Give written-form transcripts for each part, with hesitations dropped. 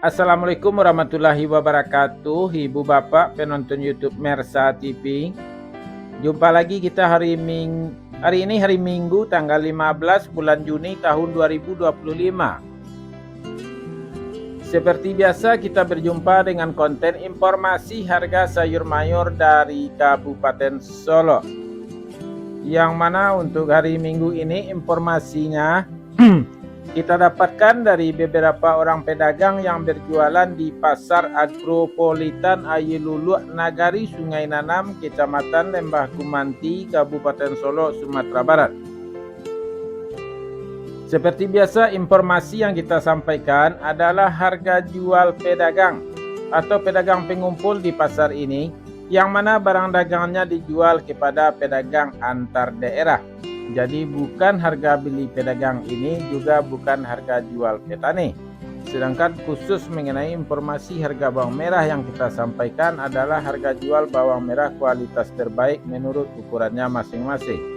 Assalamualaikum warahmatullahi wabarakatuh, Ibu Bapak penonton YouTube Mersa TV. Jumpa lagi kita hari ini hari Minggu tanggal 15 bulan Juni tahun 2025. Seperti biasa kita berjumpa dengan konten informasi harga sayur mayur dari Kabupaten Solo. Yang mana untuk hari Minggu ini informasinya kita dapatkan dari beberapa orang pedagang yang berjualan di Pasar Agropolitan Ayilulu Nagari Sungai Nanam, Kecamatan Lembah Kumanti, Kabupaten Solo, Sumatera Barat. Seperti biasa, informasi yang kita sampaikan adalah harga jual pedagang atau pedagang pengumpul di pasar ini, yang mana barang dagangannya dijual kepada pedagang antar daerah. Jadi bukan harga beli pedagang ini, juga bukan harga jual petani. Sedangkan khusus mengenai informasi harga bawang merah yang kita sampaikan adalah harga jual bawang merah kualitas terbaik menurut ukurannya masing-masing.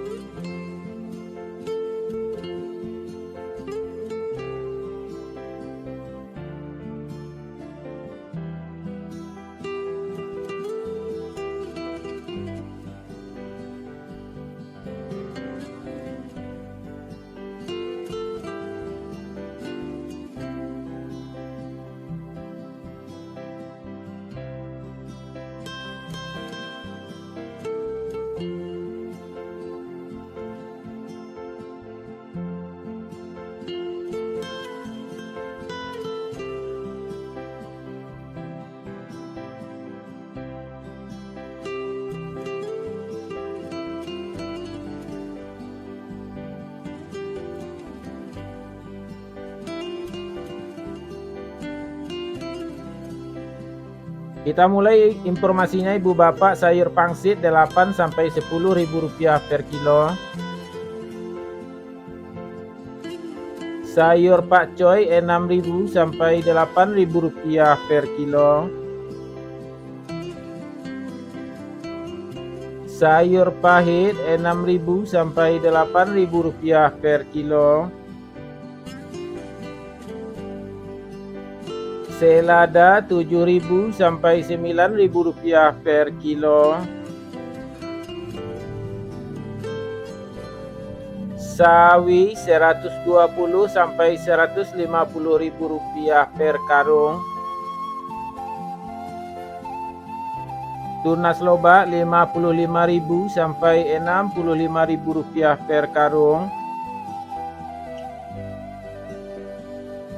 Kita mulai informasinya, Ibu Bapak. Sayur pangsit 8 sampai 10 ribu rupiah per kilo. Sayur pakcoy 6.000 sampai 8.000 rupiah per kilo. Sayur pahit 6.000 sampai 8.000 rupiah per kilo. Selada 7.000 sampai 9.000 rupiah per kilo. Sawi 120 sampai 150.000 rupiah per karung. Tunas loba 55.000 sampai 65.000 rupiah per karung.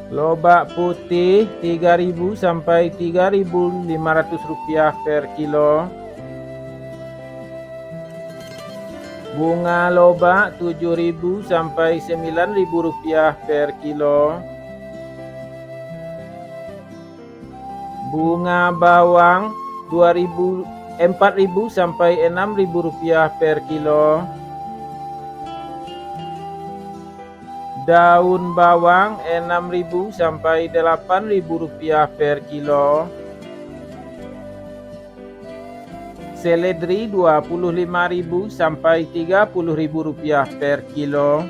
Lobak putih 3.000 sampai 3.500 rupiah per kilo. Bunga lobak 7.000 sampai 9.000 rupiah per kilo. Bunga bawang 4.000 sampai 6.000 rupiah per kilo. Daun bawang 6.000 sampai 8.000 rupiah per kilo. Seledri 25.000 sampai 30.000 rupiah per kilo.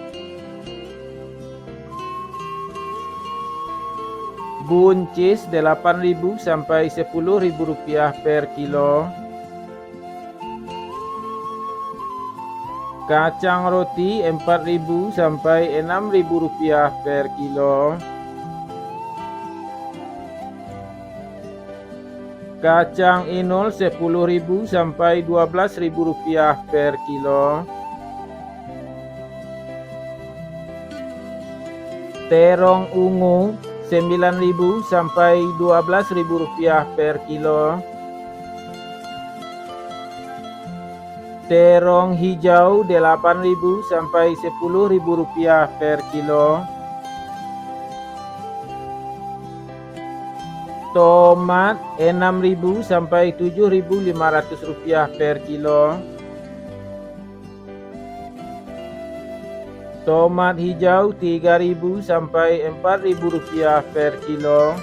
Buncis 8.000 sampai 10.000 rupiah per kilo. Kacang roti 4.000 sampai 6.000 rupiah per kilo. Kacang inul 10.000 sampai 12.000 rupiah per kilo. Terong ungu 9.000 sampai 12.000 rupiah per kilo. Terong hijau 8.000 sampai 10.000 rupiah per kilo. Tomat 6.000 sampai 7.500 rupiah per kilo. Tomat hijau 3.000 sampai 4.000 rupiah per kilo.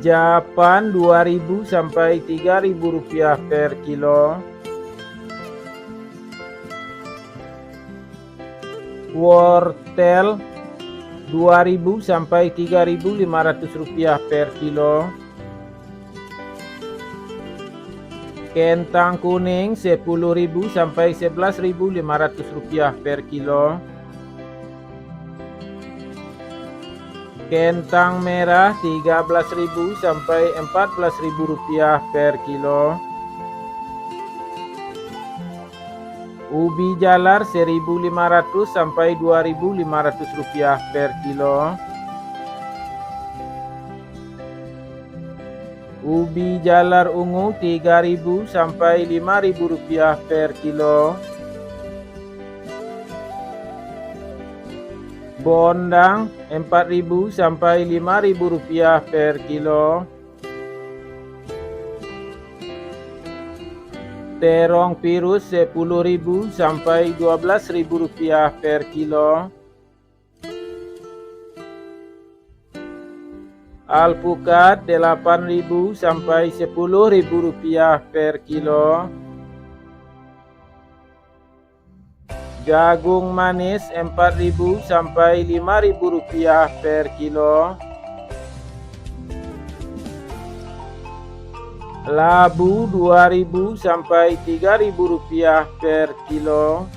Japan 2.000 sampai 3.000 rupiah per kilo. Wortel Rp2.000 sampai Rp3.500 per kilo. Kentang kuning Rp10.000 sampai Rp11.500 per kilo. Kentang merah Rp13.000 sampai Rp14.000 per kilo. Ubi jalar Rp1.500 sampai Rp2.500 per kilo. Ubi jalar ungu Rp3.000 sampai Rp5.000 per kilo. Bondang Rp4.000 sampai Rp5.000 per kilo. Terong virus Rp10.000 sampai Rp12.000 per kilo. Alpukat Rp8.000 sampai Rp10.000 per kilo. Jagung manis Rp4.000 sampai Rp5.000 per kilo. Labu Rp2.000 sampai Rp3.000 per kilo.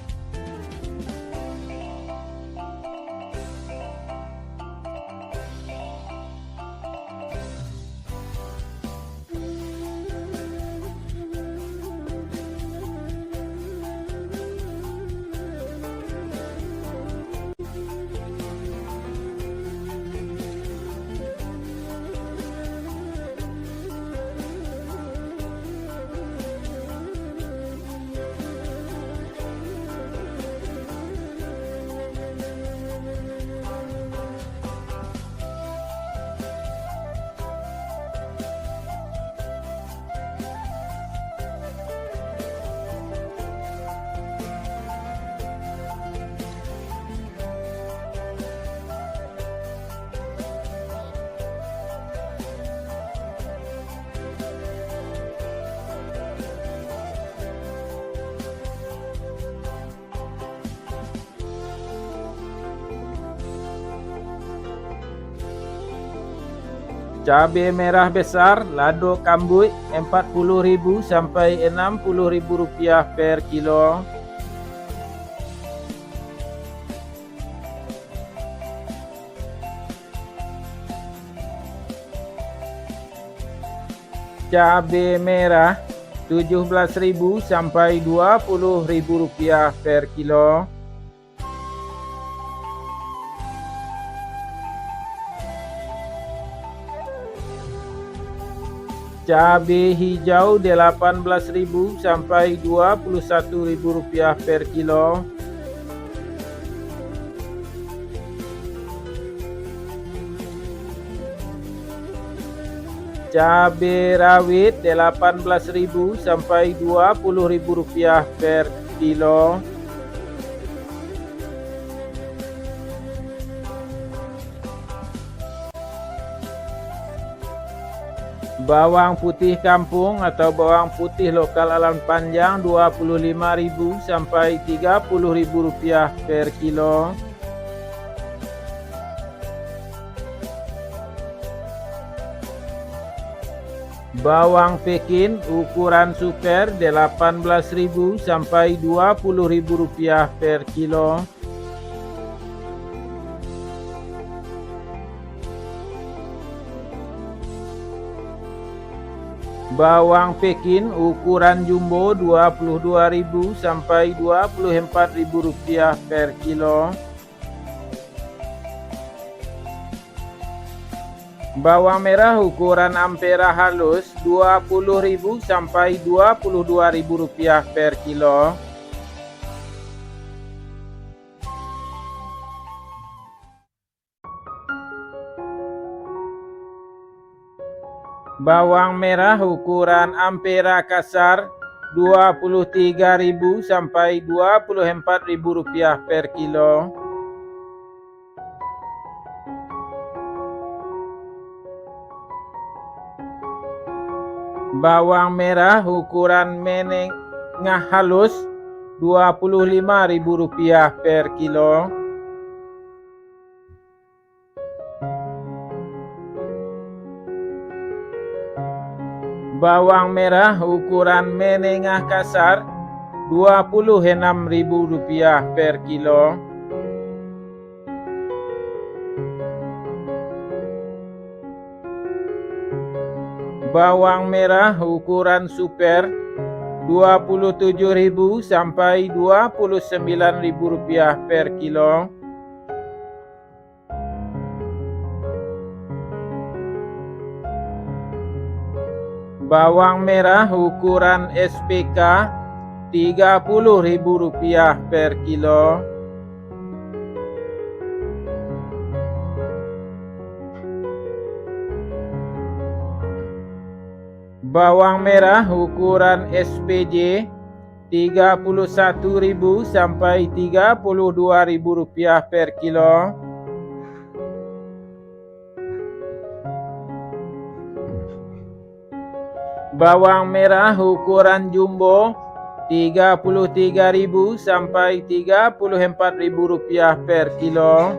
Cabai merah besar lado kambui Rp40.000 sampai Rp60.000 per kilo. Cabai merah Rp17.000 sampai Rp20.000 per kilo. Cabai hijau Rp18.000 sampai Rp21.000 per kilo. Cabai rawit Rp18.000 sampai Rp20.000 per kilo. Bawang putih kampung atau bawang putih lokal alam panjang Rp25.000 sampai Rp30.000 per kilo. Bawang Pekin ukuran super Rp18.000 sampai Rp20.000 per kilo. Bawang Pekin ukuran jumbo Rp22.000 sampai Rp24.000 per kilo. Bawang merah ukuran ampera halus Rp20.000 sampai Rp22.000 per kilo. Bawang merah ukuran ampera kasar Rp23.000 sampai Rp24.000 per kilo. Bawang merah ukuran menengah halus Rp25.000 per kilo. Bawang merah ukuran menengah kasar Rp26.000 per kilo. Bawang merah ukuran super Rp27.000 sampai Rp29.000 per kilo. Bawang merah ukuran SPK Rp30.000 per kilo. Bawang merah ukuran SPJ Rp31.000 sampai Rp32.000 per kilo. Bawang merah ukuran jumbo Rp33.000 sampai Rp34.000 per kilo.